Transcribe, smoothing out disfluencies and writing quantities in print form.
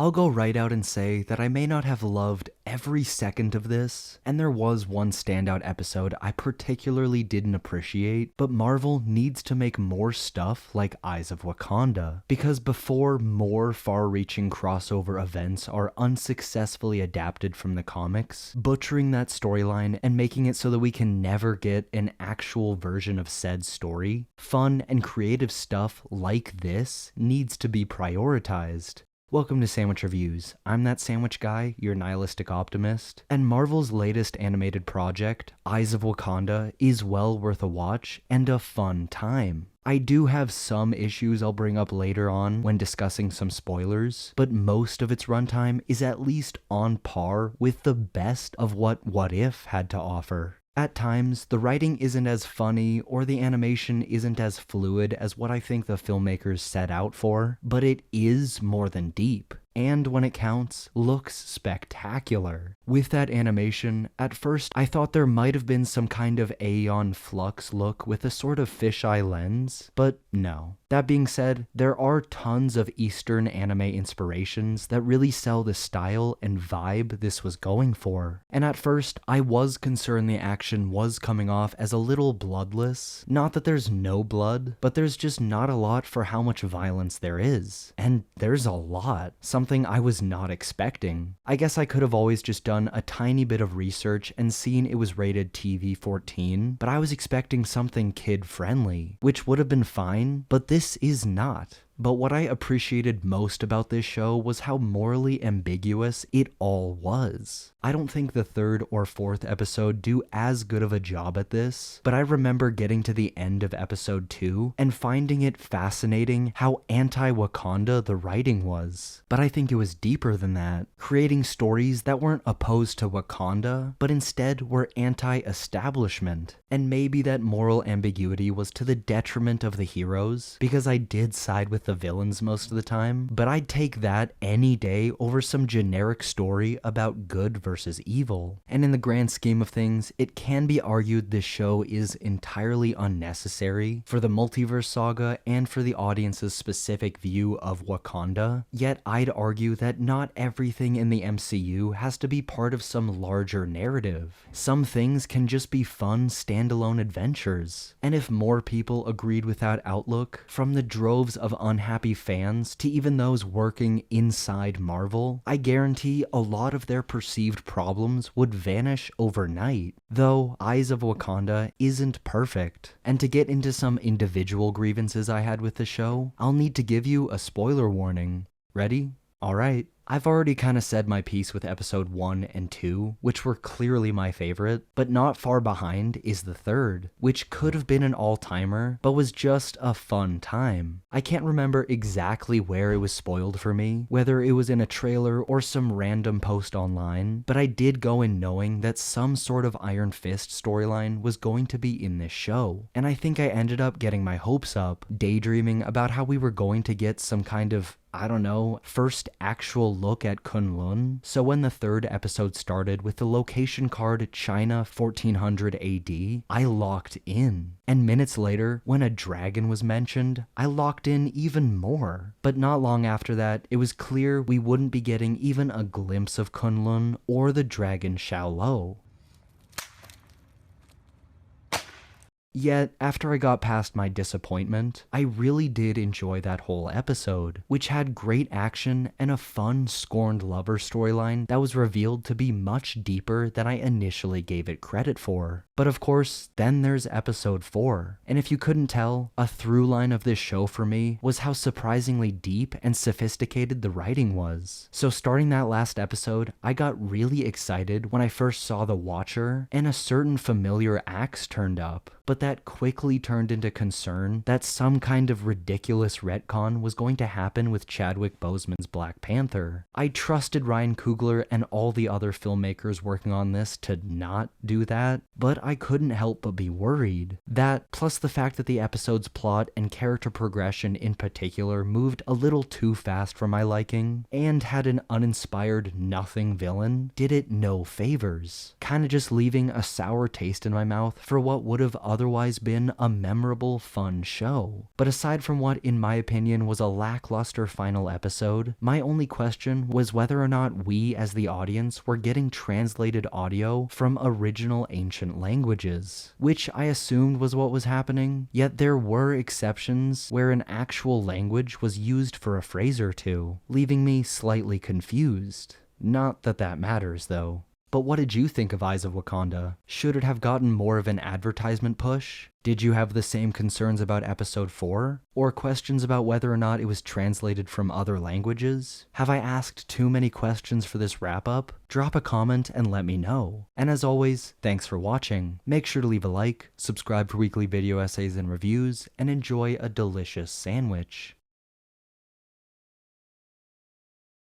I'll go right out and say that I may not have loved every second of this, and there was one standout episode I particularly didn't appreciate, but Marvel needs to make more stuff like Eyes of Wakanda, because before more far-reaching crossover events are unsuccessfully adapted from the comics, butchering that storyline and making it so that we can never get an actual version of said story, fun and creative stuff like this needs to be prioritized. Welcome to Sandwich Reviews. I'm that sandwich guy, your nihilistic optimist, and Marvel's latest animated project, Eyes of Wakanda, is well worth a watch and a fun time. I do have some issues I'll bring up later on when discussing some spoilers, but most of its runtime is at least on par with the best of what What If had to offer. At times, the writing isn't as funny or the animation isn't as fluid as what I think the filmmakers set out for, but it is more than deep. And when it counts, looks spectacular. With that animation, at first I thought there might have been some kind of Aeon Flux look with a sort of fisheye lens, but no. That being said, there are tons of Eastern anime inspirations that really sell the style and vibe this was going for. And at first, I was concerned the action was coming off as a little bloodless. Not that there's no blood, but there's just not a lot for how much violence there is. And there's a lot. Something I was not expecting. I guess I could have always just done a tiny bit of research and seen it was rated TV-14, but I was expecting something kid-friendly, which would have been fine, but this is not. But what I appreciated most about this show was how morally ambiguous it all was. I don't think the third or fourth episode do as good of a job at this, but I remember getting to the end of episode 2 and finding it fascinating how anti-Wakanda the writing was. But I think it was deeper than that, creating stories that weren't opposed to Wakanda, but instead were anti-establishment. And maybe that moral ambiguity was to the detriment of the heroes, because I did side with the villains most of the time, but I'd take that any day over some generic story about good versus evil. And in the grand scheme of things, it can be argued this show is entirely unnecessary for the multiverse saga and for the audience's specific view of Wakanda, yet I'd argue that not everything in the MCU has to be part of some larger narrative. Some things can just be fun standalone adventures. And if more people agreed with that outlook, from the droves of unhappy fans to even those working inside Marvel, I guarantee a lot of their perceived problems would vanish overnight. Though Eyes of Wakanda isn't perfect. And to get into some individual grievances I had with the show, I'll need to give you a spoiler warning. Ready? Alright. I've already kind of said my piece with episode 1 and 2, which were clearly my favorite, but not far behind is the third, which could have been an all-timer, but was just a fun time. I can't remember exactly where it was spoiled for me, whether it was in a trailer or some random post online, but I did go in knowing that some sort of Iron Fist storyline was going to be in this show, and I think I ended up getting my hopes up, daydreaming about how we were going to get some kind of first actual look at Kunlun. So when the third episode started with the location card China 1400 AD, I locked in. And minutes later, when a dragon was mentioned, I locked in even more. But not long after that, it was clear we wouldn't be getting even a glimpse of Kunlun or the dragon Xiaolo. Yet, after I got past my disappointment, I really did enjoy that whole episode, which had great action and a fun scorned lover storyline that was revealed to be much deeper than I initially gave it credit for. But of course, then there's episode 4, and if you couldn't tell, a through line of this show for me was how surprisingly deep and sophisticated the writing was. So starting that last episode, I got really excited when I first saw the Watcher and a certain familiar axe turned up. But that quickly turned into concern that some kind of ridiculous retcon was going to happen with Chadwick Boseman's Black Panther. I trusted Ryan Coogler and all the other filmmakers working on this to not do that, but I couldn't help but be worried. That, plus the fact that the episode's plot and character progression in particular moved a little too fast for my liking, and had an uninspired nothing villain, did it no favors. Kinda just leaving a sour taste in my mouth for what would have otherwise otherwise been a memorable, fun show. But aside from what, in my opinion, was a lackluster final episode, my only question was whether or not we as the audience were getting translated audio from original ancient languages, which I assumed was what was happening, yet there were exceptions where an actual language was used for a phrase or two, leaving me slightly confused. Not that that matters, though. But what did you think of Eyes of Wakanda? Should it have gotten more of an advertisement push? Did you have the same concerns about episode 4? Or questions about whether or not it was translated from other languages? Have I asked too many questions for this wrap-up? Drop a comment and let me know. And as always, thanks for watching. Make sure to leave a like, subscribe for weekly video essays and reviews, and enjoy a delicious sandwich.